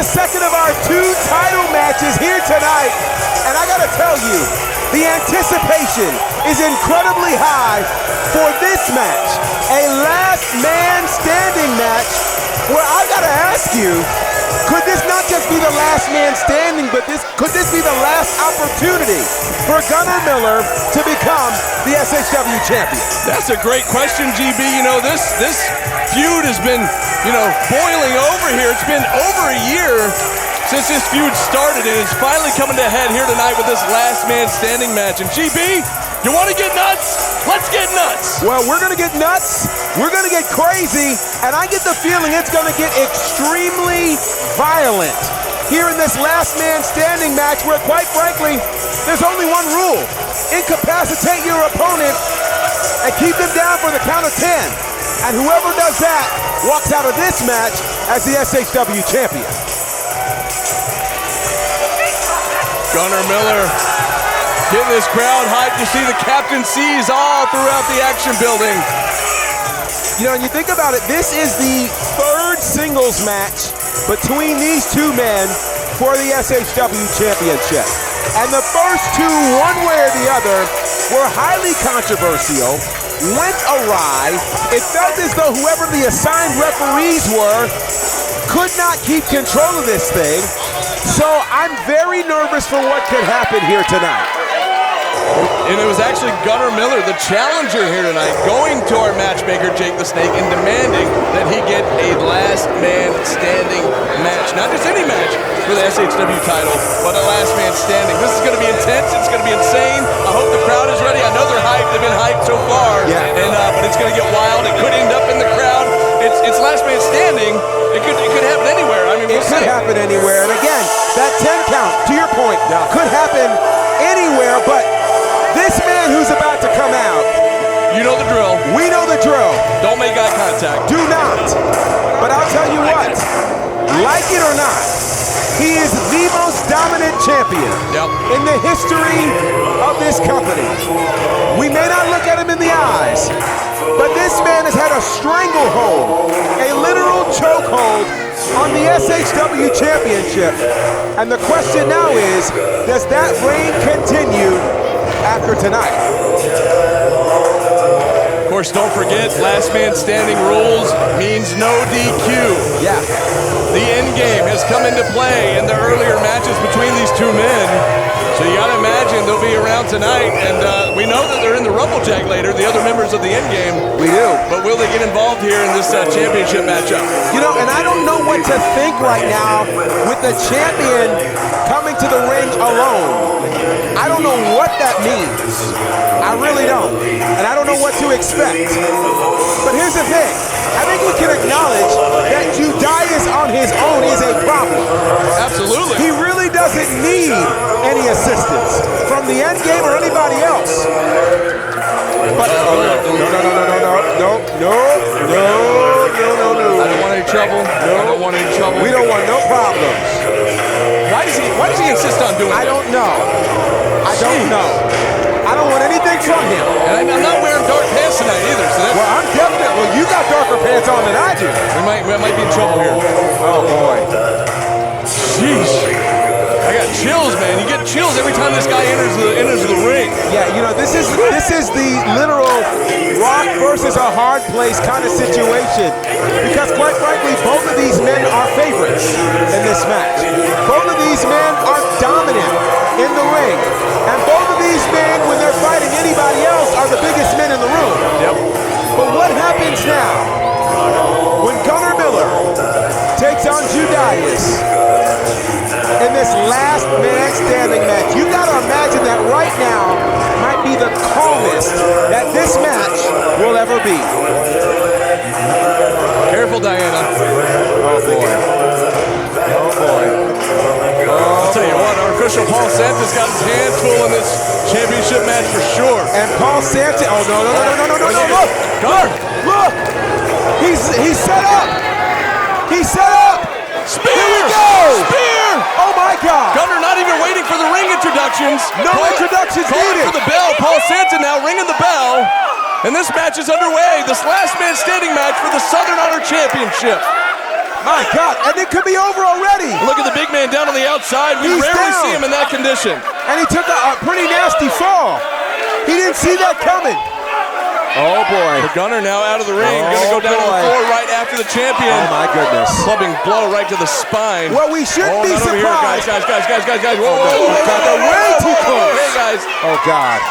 the second of our 2 title matches here tonight. And I gotta tell you, the anticipation is incredibly high for this match. A last man standing match where I gotta ask you, could this not just be the last man standing, but could this be the last opportunity for Gunnar Miller to become the SHW champion? That's a great question, GB. You know, this feud has been, boiling over here. It's been over a year since this feud started, and it's finally coming to a head here tonight with this last man standing match. And GB, you want to get nuts? Let's get nuts. Well, we're going to get nuts. We're going to get crazy. And I get the feeling it's going to get extremely violent here in this last man standing match where, quite frankly, there's only one rule. Incapacitate your opponent and keep them down for the count of 10. And whoever does that walks out of this match as the SHW champion. Gunnar Miller getting this crowd hyped. You see the captain sees all throughout the action building. And you think about it, this is the 3rd singles match between these 2 men for the SHW championship. And the first 2, one way or the other, were highly controversial, went awry. It felt as though whoever the assigned referees were could not keep control of this thing. So I'm very nervous for what could happen here tonight. And it was actually Gunnar Miller, the challenger here tonight, going to our matchmaker, Jake the Snake, and demanding that he get a last man standing match. Not just any match for the SHW title, but a last man standing. This is going to be intense. It's going to be insane. I hope the crowd is ready. I know they're hyped. They've been hyped so far. Yeah. But it's going to get wild. It could end up in the crowd. It's last man standing. It could happen anywhere. I mean, it could happen anywhere. And again, that 10 count, to your point, could happen anywhere, but this man who's about to come out, you know the drill. We know the drill. Don't make eye contact. Do not. But I'll tell you what, like it or not, he is the most dominant champion in the history of this company. We may not look at him in the eyes, but this man has had a stranglehold, a literal chokehold on the SHW championship. And the question now is, does that reign continue after tonight? Of course, don't forget, last man standing rules means no DQ. Yeah. The end game has come into play in the earlier matches between these 2 men. So you gotta imagine they'll be around tonight, and we know that they're in the Rumble Jack later, the other members of the end game. We do. But will they get involved here in this championship matchup? And I don't know what to think right now with the champion coming to the ring alone. I don't know what that means. I really don't. And I don't know what to expect. But here's the thing. I think we can acknowledge that Judias on his own is a problem. Absolutely. He really doesn't need any assistance from the end game or anybody else. But no. I don't want any trouble. No. I don't want any trouble. We don't want no problems. Why does he insist on doing I don't know. I don't want anything from him. And I'm not wearing dark pants tonight either. So that's, I'm definitely. Well, you got darker pants on than I do. we might be in trouble here. Oh boy. Sheesh. I got chills, man. You get chills every time this guy enters the ring. Yeah, this is the literal rock versus a hard place kind of situation. Because quite frankly, both of these men are favorites in this match. Both of these men are dominant in the ring. And both of these men, when they're fighting anybody else, are the biggest men in the room. Yep. But what happens now when Gunnar Miller takes on Judias in this last man standing match? You gotta imagine that right now might be the calmest that this match will ever be. Careful, Diana. Oh boy. Oh boy. I'll tell you what, our official Paul Santos got his hands full in this championship match for sure. And Paul Santos, oh no, look! Guard! Look! He's set up! He's set up! Spear! Here we go! Spear! Oh my God! Gunnar not even waiting for the ring introductions. No introductions calling needed. for the bell. Paul Santos now ringing the bell. And this match is underway. This last man standing match for the Southern Honor Championship. My God, and it could be over already. Look at the big man down on the outside. We He's rarely down. see him in that condition. And he took a pretty nasty fall. He didn't see that coming. Oh, boy. The Gunner now out of the ring. Going to go down to the floor right after the champion. Oh, my goodness. Clubbing blow right to the spine. Well, we shouldn't be not over here, surprised. guys. Whoa, They're way too close. Hey, guys. Oh, God.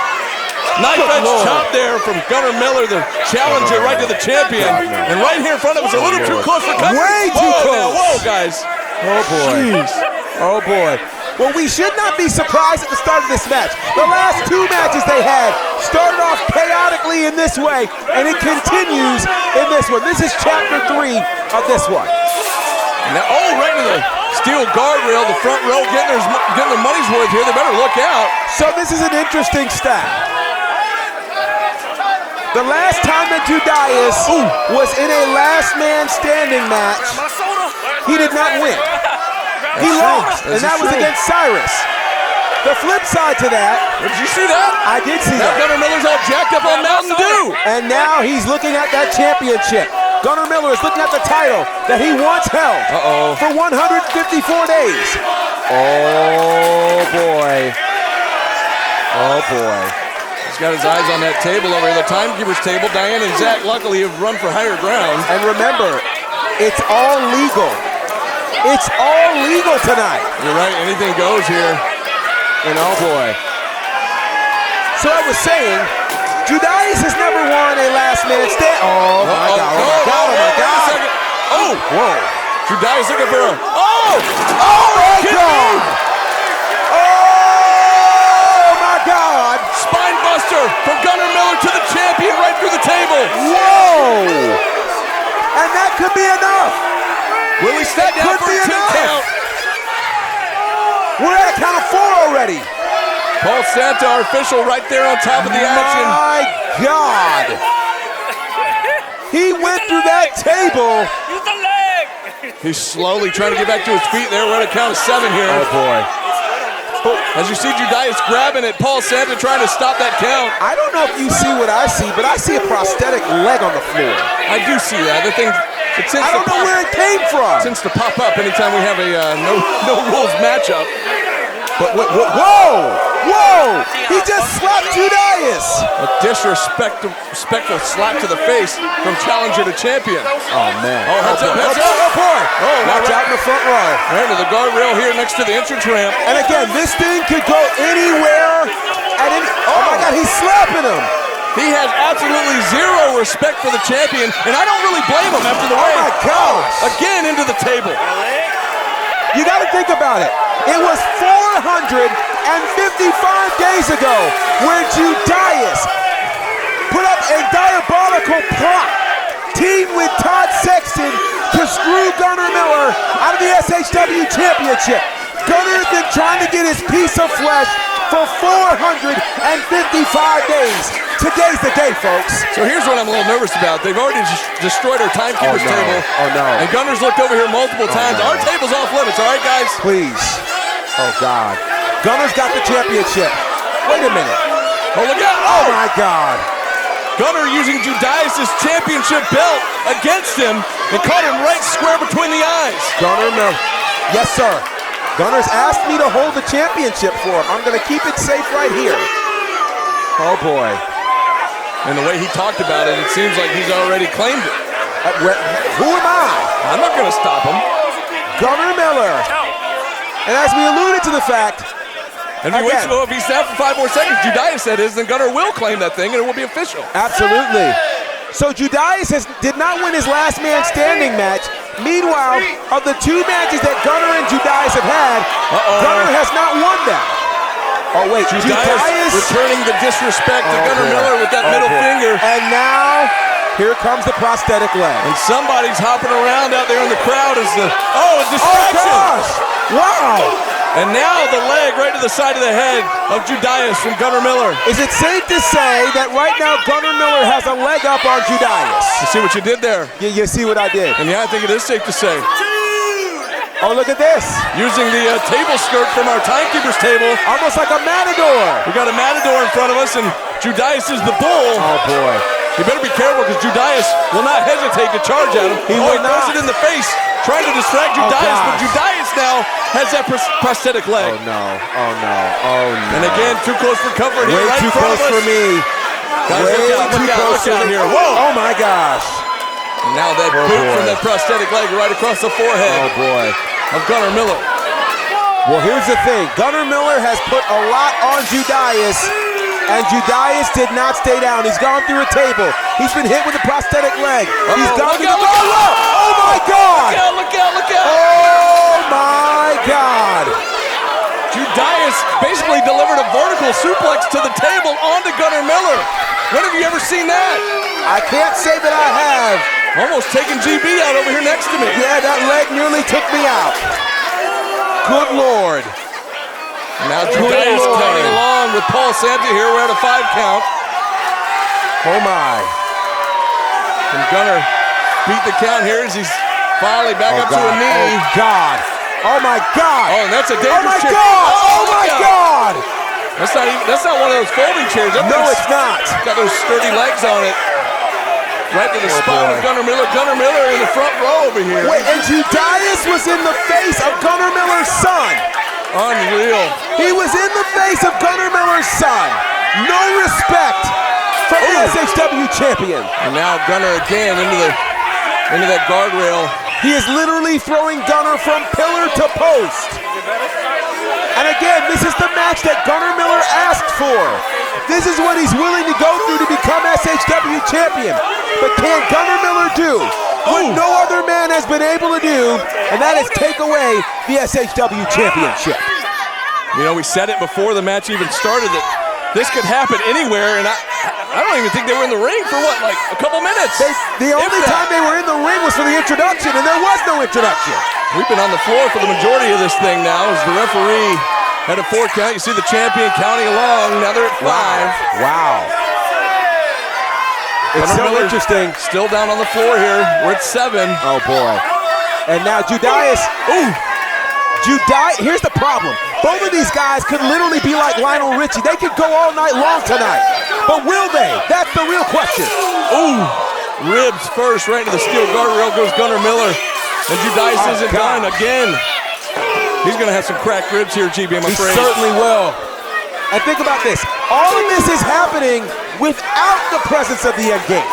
Knife edge Lord. chop there from Gunner Miller, the challenger, right to the champion. And right here in front of us, a little too close for cover. Way too close. Whoa, guys. Oh, boy. Jeez. Oh, boy. Well, we should not be surprised at the start of this match. The last two matches they had started off chaotically in this way, and it continues in this one. This is chapter 3 of this one. Now, right into the steel guardrail, the front row getting their money's worth here. They better look out. So this is an interesting stat. The last time that Judias was in a last man standing match, he did not win. He lost, and that was against Cyrus. The flip side to that. Did you see that? I did see Now that. Gunner Miller's all jacked up on Mountain Dew. And now he's looking at that championship. Gunner Miller is looking at the title that he once held for 154 days. Oh, boy. Oh, boy. He's got his eyes on that table over here, the timekeeper's table. Diane and Zach luckily have run for higher ground. And remember, it's all legal. It's all legal tonight. You're right, anything goes here. And oh boy. So I was saying, Judias has never won a last minute stand. Oh my God, oh my God, oh my God. Oh, whoa. Judias looking for a, oh my God. Oh my God. Spine buster from Gunner Miller to the champion right through the table. Whoa. And that could be enough. Will he step down for a 10 count? We're at a count of 4 already. Paul Santa, our official, right there on top of the action. My God. He went through that table. Use the leg. He's slowly trying to get back to his feet there. We're at a count of 7 here. Oh, boy. As you see Judias grabbing it, Paul Santa trying to stop that count. I don't know if you see what I see, but I see a prosthetic leg on the floor. I do see that. The thing, I don't know where it came from. It tends to pop up anytime we have a no rules matchup. But whoa! He just slapped Judias. A disrespectful slap to the face from challenger to champion. Oh man! Oh, heads up! Oh boy! Oh, watch out in the front row. Right into the guardrail here next to the entrance ramp. And again, this thing could go anywhere at any. Oh my God! He's slapping him. He has absolutely zero respect for the champion, and I don't really blame him after the way. Oh my gosh! Again into the table. You got to think about it. It was 455 days ago where Judias put up a diabolical plot, teamed with Todd Sexton to screw Gunner Miller out of the SHW Championship. Gunner has been trying to get his piece of flesh for 455 days. Today's the day, folks. So here's what I'm a little nervous about. They've already destroyed our timekeeper's table. Oh, no. And Gunner's looked over here multiple times. no. Our table's off limits, all right, guys? Please. Oh, God. Gunner's got the championship. Wait a minute. Oh, look out. Oh, my God. Gunner using Judias' championship belt against him and caught him right square between the eyes. Gunner Miller. Yes, sir. Gunner's asked me to hold the championship for him. I'm going to keep it safe right here. Oh, boy. And the way he talked about it, it seems like he's already claimed it. Who am I? I'm not going to stop him. Gunner Miller. And as we alluded to the fact, And if he waits, if he's down for 5 more seconds, Judias said is, then Gunner will claim that thing and it will be official. absolutely. So Judias did not win his last man standing match. Meanwhile, of the 2 matches that Gunner and Judias have had, Gunner has not won that. Oh, wait, Judias returning the disrespect to Gunner Miller with that middle finger. And now, here comes the prosthetic leg. And somebody's hopping around out there in the crowd as a distraction. Oh, gosh! Wow! And now the leg right to the side of the head of Judias from Gunner Miller. Is it safe to say that right now Gunner Miller has a leg up on Judias? You see what you did there? You see what I did? And yeah, I think it is safe to say. Oh, look at this. Using the table skirt from our timekeeper's table. Almost like a matador. We got a matador in front of us, and Judias is the bull. Oh, boy. He better be careful because Judias will not hesitate to charge at him. He will throws not. it in the face, trying to distract Judias, but Judias now has that prosthetic leg. Oh no, oh no, oh no. And again, too close for comfort here. Way Right too in front close of us. for me. Guys, Way look out here. Whoa! Oh my gosh. And now that boot from that prosthetic leg right across the forehead Oh boy. of Gunnar Miller. Well, here's the thing. Gunnar Miller has put a lot on Judias, and Judias did not stay down. He's gone through a table. He's been hit with a prosthetic leg. He's gone through the Oh my God! Look out! Oh my God! Judias basically delivered a vertical suplex to the table onto Gunnar Miller. When have you ever seen that? I can't say that I have. Almost taking GB out over here next to me. Yeah, that leg nearly took me out. Good Lord. Now Judias counting along with Paul Santa here. We're at a 5 count. Oh my. And Gunnar beat the count here as he's finally back up to a knee. Oh God. Oh my God. Oh, and that's a dangerous Oh my chair. God. Oh look my out. God. That's not one of those folding chairs. No, it's not. Got those sturdy legs on it. Right to the spine of Gunnar Miller. Gunnar Miller in the front row over here. Wait, and Judias was in the face of Gunnar Miller's son. Unreal. He was in the face of Gunnar Miller's son. No respect for the SHW champion. And now Gunnar again into that guardrail. He is literally throwing Gunnar from pillar to post. And again, this is the match that Gunnar Miller asked for. This is what he's willing to go through to become SHW champion. But can Gunnar Miller do what no other man has been able to do, and that is take away the SHW championship? You know, we said it before the match even started that this could happen anywhere, and I don't even think they were in the ring for what, like a couple minutes? The only time they were in the ring was for the introduction, and there was no introduction. We've been on the floor for the majority of this thing now as the referee had a 4 count. You see the champion counting along. Now they're at 5. Wow. It's so interesting. Still down on the floor here. We're at 7. Oh boy. And now Judias. Here's the problem. Both of these guys could literally be like Lionel Richie. They could go all night long tonight. But will they? That's the real question. Ribs first, right into the steel guardrail goes Gunnar Miller. And Judias isn't done again. He's going to have some cracked ribs here, GB, I'm afraid. He certainly will. And think about this. All of this is happening without the presence of the end game.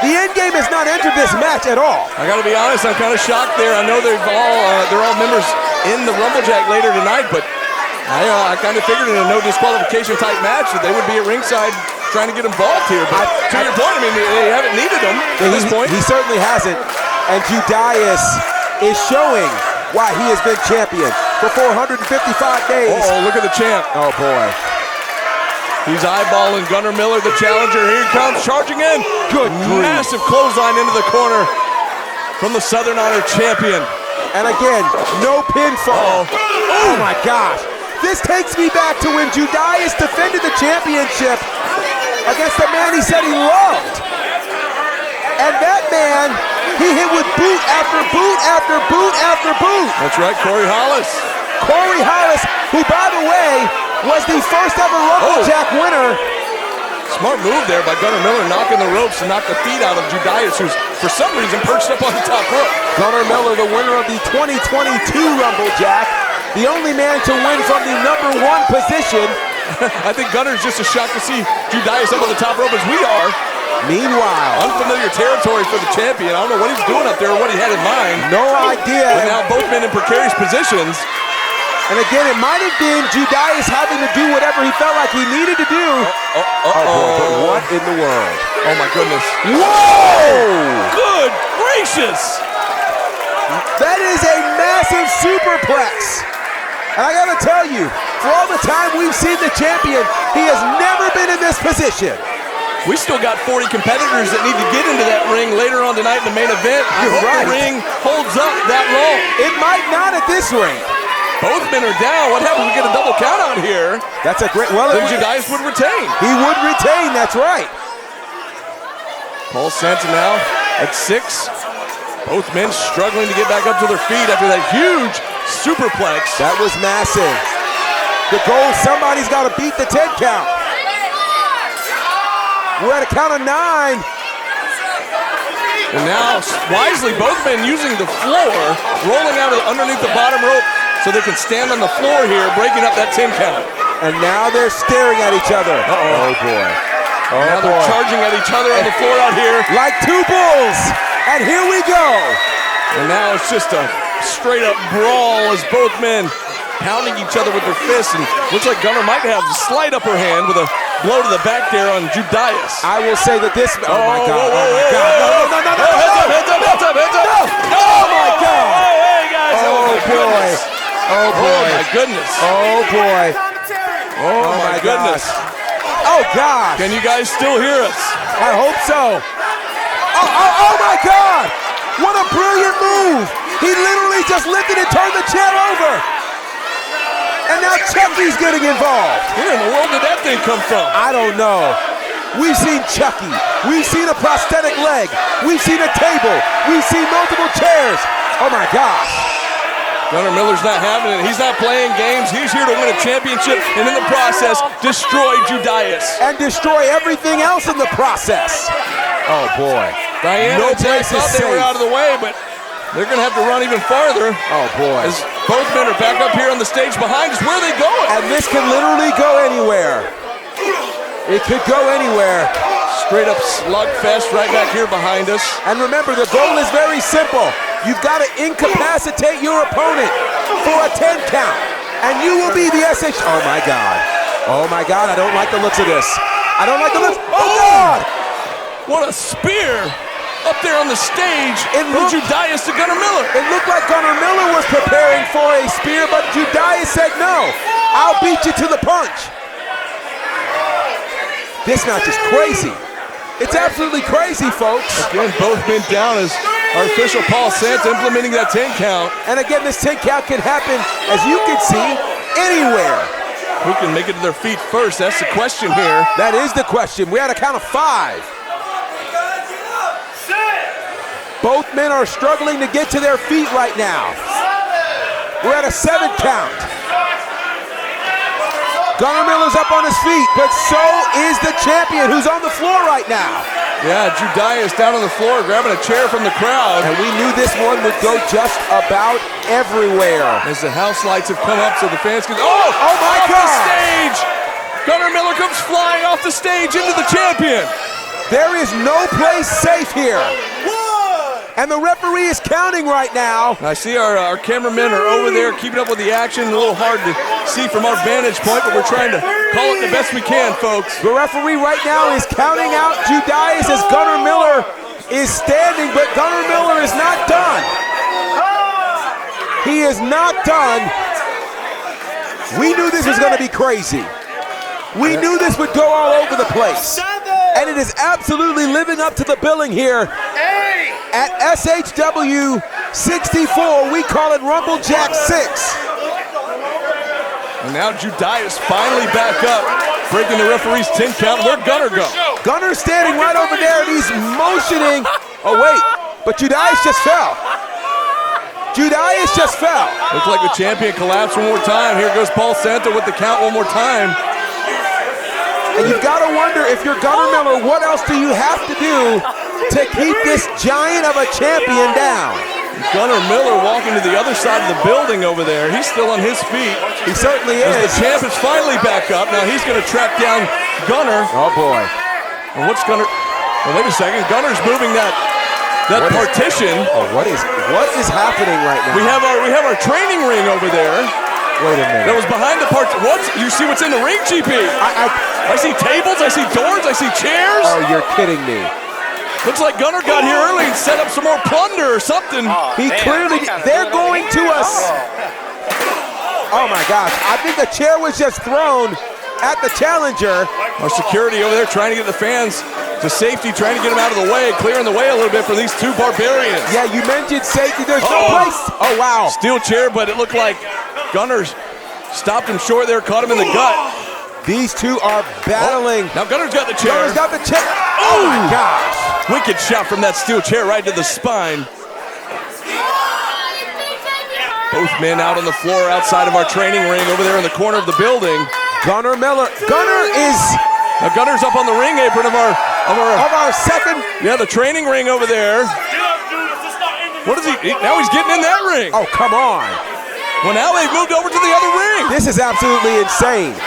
The end game has not entered this match at all. I got to be honest, I'm kind of shocked there. I know they're all members in the Rumblejack later tonight, but I kind of figured in a no disqualification type match that they would be at ringside trying to get involved here. But to your point, I mean, they haven't needed them at this point. He certainly hasn't. And Judias is showing why he has been champion for 455 days. Oh, look at the champ. Oh, boy. He's eyeballing Gunnar Miller, the challenger. Here he comes, charging in. Good grief. Massive clothesline into the corner from the Southern Honor champion. And again, no pinfall. Oh my gosh. This takes me back to when Judias defended the championship against the man he said he loved. And that man, he hit with boot after boot after boot after boot. That's right, Corey Hollis. Corey Hollis, who, by the way, was the first ever Rumblejack winner. Smart move there by Gunnar Miller, knocking the ropes and knock the feet out of Judias, who's for some reason perched up on the top rope. Gunnar Miller, the winner of the 2022 Rumblejack, the only man to win from the #1 position. I think Gunnar's just as shocked to see Judias up on the top rope as we are. Meanwhile, unfamiliar territory for the champion. I don't know what he's doing up there or what he had in mind. No idea. But now both men in precarious positions. And again, it might have been Judias having to do whatever he felt like he needed to do. But what in the world? Oh my goodness. Whoa! Good gracious! That is a massive superplex. And I gotta tell you, for all the time we've seen the champion, he has never been in this position. We still got 40 competitors that need to get into that ring later on tonight in the main event. I hope the ring holds up that long. It might not at this ring. Both men are down. What happens if we get a double count out here? That's a great, well, then Judias would retain. He would retain, that's right. Paul Santa now at 6. Both men struggling to get back up to their feet after that huge superplex. That was massive. The goal, somebody's got to beat the 10 count. We're at a count of 9. And now, wisely, both men using the floor, rolling out of underneath the bottom rope so they can stand on the floor here, breaking up that 10 count. And now they're staring at each other. Oh, boy. Oh, now they're charging at each other on the floor out here. Like two bulls. And here we go. And now it's just a straight-up brawl as both men pounding each other with their fists. And looks like Gunnar might have a slight upper hand with a blow to the back there on Judias. I will say that this... Oh, my God. Whoa, Oh, my God. No. Heads up. No. Oh, my God. Hey, guys. Oh, boy. Oh, boy. Oh, my goodness. Oh, boy. Oh, my goodness. Oh, God. Can you guys still hear us? I hope so. Oh, my God. What a brilliant move. He literally just lifted and turned the chair over. And now Chucky's getting involved. Where in the world did that thing come from? I don't know. We've seen Chucky. We've seen a prosthetic leg. We've seen a table. We've seen multiple chairs. Oh, my gosh. Gunnar Miller's not having it. He's not playing games. He's here to win a championship and in the process destroy Judias. And destroy everything else in the process. Oh, boy. Diana No and Jay place is thought they were safe. out of the way, but they're going to have to run even farther. Oh, boy. As both men are back up here on the stage behind us. Where are they going? And this can literally go anywhere. It could go anywhere. Straight up slugfest right back here behind us. And remember, the goal is very simple. You've got to incapacitate your opponent for a 10 count. And you will be the SH. Oh, my God. Oh, my God. I don't like the looks of this. I don't like the looks. Oh, God. What a spear up there on the stage from Judias to Gunnar Miller. It looked like Gunnar Miller was preparing for a spear, but Judias said, no, I'll beat you to the punch. This match is crazy. It's absolutely crazy, folks. Again, both men down as our official Paul Santa implementing that 10 count. And again, this 10 count can happen, as you can see, anywhere. Who can make it to their feet first? That's the question here. That is the question. We're at a count of 5. Both men are struggling to get to their feet right now. We're at a 7 count. Gunnar Miller's up on his feet, but so is the champion who's on the floor right now. Yeah, Judias down on the floor grabbing a chair from the crowd. And we knew this one would go just about everywhere. As the house lights have come up so the fans can... Oh my off God! the stage! Gunnar Miller comes flying off the stage into the champion. There is no place safe here. And the referee is counting right now. I see our cameramen are over there keeping up with the action. A little hard to see from our vantage point, but we're trying to call it the best we can, folks. The referee right now is counting out Judias as Gunnar Miller is standing, but Gunnar Miller is not done. He is not done. We knew this was going to be crazy. We knew this would go all over the place. And it is absolutely living up to the billing here at SHW 64. We call it Rumble Jack 6. And now Judias finally back up, breaking the referee's 10 count. Where'd Gunnar go? Gunner's standing right over there and he's motioning. Oh, wait, but Judias just fell. Judias just fell. Looks like the champion collapsed one more time. Here goes Paul Santa with the count one more time. And you've got to wonder, if you're Gunnar Miller, what else do you have to do to keep this giant of a champion down? Gunnar Miller walking to the other side of the building over there. He's still on his feet. He certainly is. As the champ is finally back up. Now he's going to track down Gunnar. Oh, boy. And what's Gunnar? Oh, wait a second. Gunner's moving that partition. What is happening right now? We have our training ring over there. Wait a minute. That was behind the part. What? You see what's in the ring, GP? I see tables, I see doors, I see chairs. Oh, you're kidding me. Looks like Gunnar got here early and set up some more plunder or something. He clearly, they're going to us. Oh my gosh, I think the chair was just thrown at the challenger. Our security over there trying to get the fans to safety, trying to get them out of the way, clearing the way a little bit for these two barbarians. Yeah, you mentioned safety, there's no place. Oh wow. Steel chair, but it looked like Gunnar stopped him short there, caught him in the gut. These two are battling. Now Gunnar's got the chair. Gunner's got the chair. Oh my gosh. Wicked shot from that steel chair right to the spine. Both men out on the floor outside of our training ring over there in the corner of the building. Gunnar Miller. Gunnar is Now Gunner's up on the ring apron of our second. Yeah, the training ring over there. What is he? Now he's getting in that ring. Oh, come on. Well, now they've moved over to the other ring. This is absolutely insane.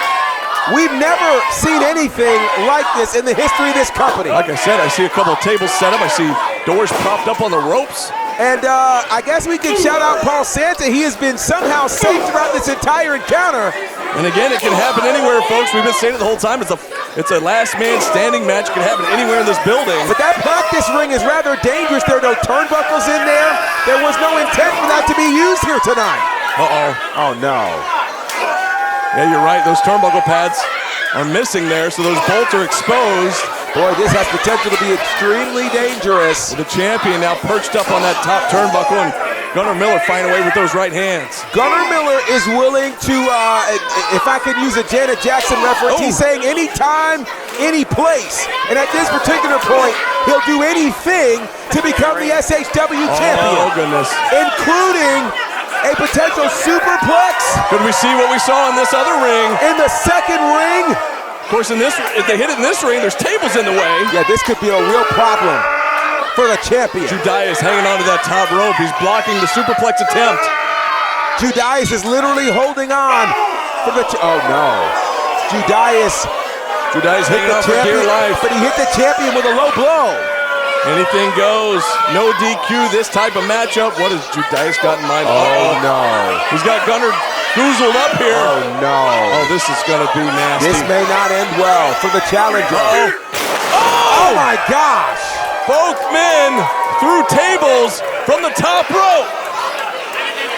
We've never seen anything like this in the history of this company. Like I said, I see a couple of tables set up. I see doors propped up on the ropes. And I guess we can shout out Paul Santa. He has been somehow safe throughout this entire encounter. And again, it can happen anywhere, folks. We've been saying it the whole time. It's a last man standing match. It can happen anywhere in this building. But that practice ring is rather dangerous. There are no turnbuckles in there. There was no intent for that to be used here tonight. Uh-oh. Oh, no. Yeah, you're right. Those turnbuckle pads are missing there, so those bolts are exposed. Boy, this has potential to be extremely dangerous. The champion now perched up on that top turnbuckle, and Gunnar Miller finding a way with those right hands. Gunnar Miller is willing to, if I could use a Janet Jackson reference, he's saying anytime, any place. And at this particular point, he'll do anything to become the SHW champion. Oh, goodness. Including a potential superplex. Could we see what we saw in this other ring? In the second ring. Of course, if they hit it in this ring, there's tables in the way. Yeah, this could be a real problem for the champion. Judias hanging onto that top rope. He's blocking the superplex attempt. Judias is literally holding on for the. Oh no, Judias hanging on for dear life. But he hit the champion with a low blow. Anything goes. No DQ. This type of matchup. What has Judias got in mind? Oh no, he's got Gunnar goozled up here. Oh no. Oh, this is gonna be nasty. This may not end well for the challenger. Oh my gosh. Both men threw tables from the top rope.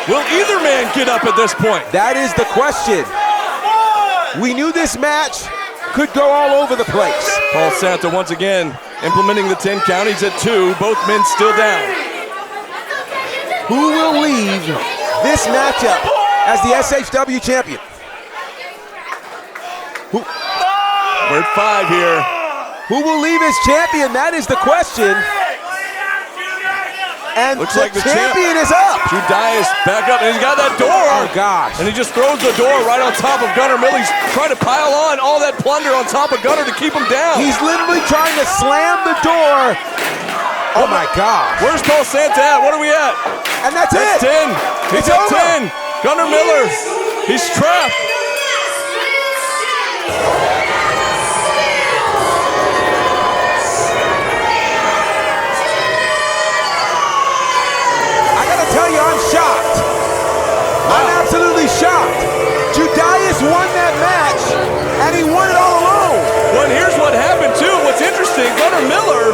Will either man get up at this point? That is the question. We knew this match could go all over the place. Paul Santa once again implementing the 10 count. He's at 2. Both men still down. Who will leave this matchup as the SHW champion? We're at 5 here. Who will leave as champion? That is the question. And looks the like the champion is up. Judias back up, and he's got that door. Oh, gosh. And he just throws the door right on top of Gunnar Miller. He's trying to pile on all that plunder on top of Gunnar to keep him down. He's literally trying to slam the door. Oh, my gosh. Where's Paul Santa at? What are we at? And that's it. 10. He's It's at over. 10. Gunnar Miller, he's trapped. Shocked. I'm absolutely shocked. Judias won that match, and he won it all alone. Well, and here's what happened, too. What's interesting, Gunnar Miller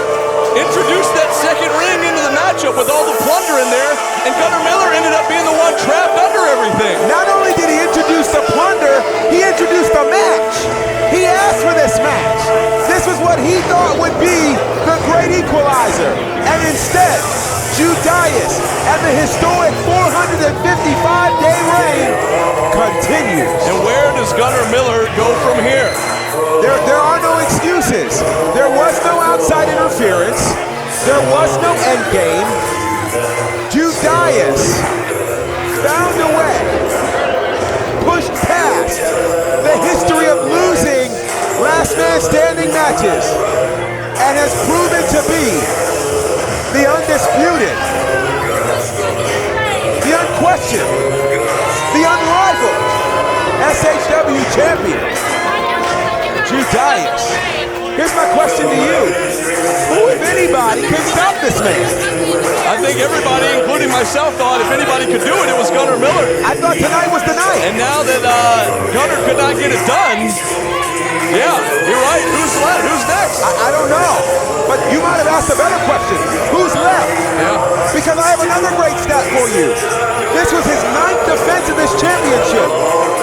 introduced that second ring into the matchup with all the plunder in there, and Gunnar Miller ended up being the one trapped under everything. Not only did he introduce the plunder, he introduced the match. He asked for this match. This was what he thought would be the great equalizer, and instead, Judias and the historic 455-day reign continues. And where does Gunnar Miller go from here? There are no excuses. There was no outside interference. There was no end game. Judias found a way, pushed past the history of losing last man standing matches, and has proven to be the undisputed, the unquestioned, the unrivaled SHW champion, Judias. Here's my question to you. Who, if anybody, can stop this man? I think everybody, including myself, thought if anybody could do it, it was Gunnar Miller. I thought tonight was the night. And now that Gunnar could not get it done, yeah, you're right. Who's left? Who's next? I don't know. But you might have asked a better question. Who's left? Yeah. Because I have another great stat for you. This was his 9th defense of this championship,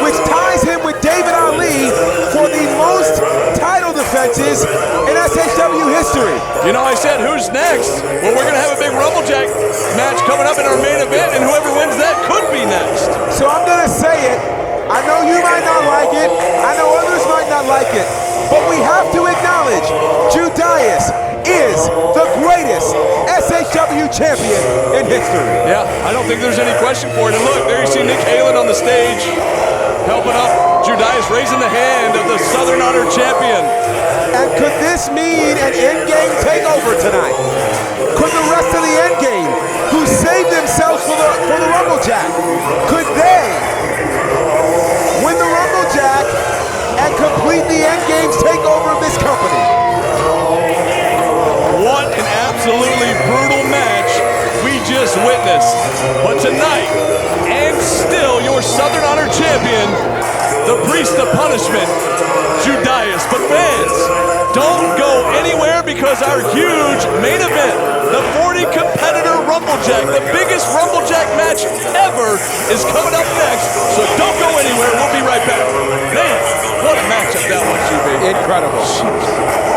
which ties him with David Ali for the most title defenses in SHW history. You know, I said, who's next? Well, we're going to have a big Rumblejack match coming up in our main event, and whoever wins that could be next. So I'm going to say it. I know you might not like it. I know others might not like it. But we have to acknowledge Judias is the greatest SHW champion in history. Yeah, I don't think there's any question for it. And look, there you see Nick Halen on the stage. helping up Judias, raising the hand of the Southern Honor champion. And could this mean an endgame takeover tonight? Could the rest of the endgame, who saved themselves for the Rumblejack, could they win the Rumblejack and complete the endgame's takeover of this company? What an absolutely brutal match we just witnessed. But tonight, and still your Southern Honor champion, the priest of punishment, Judias. But fans, don't go anywhere because our huge main event, the 40 competitor Rumblejack, the biggest Rumblejack match ever, is coming up next. So don't go anywhere. We'll be right back. Man, what a matchup that was, GB. Incredible. Jeez.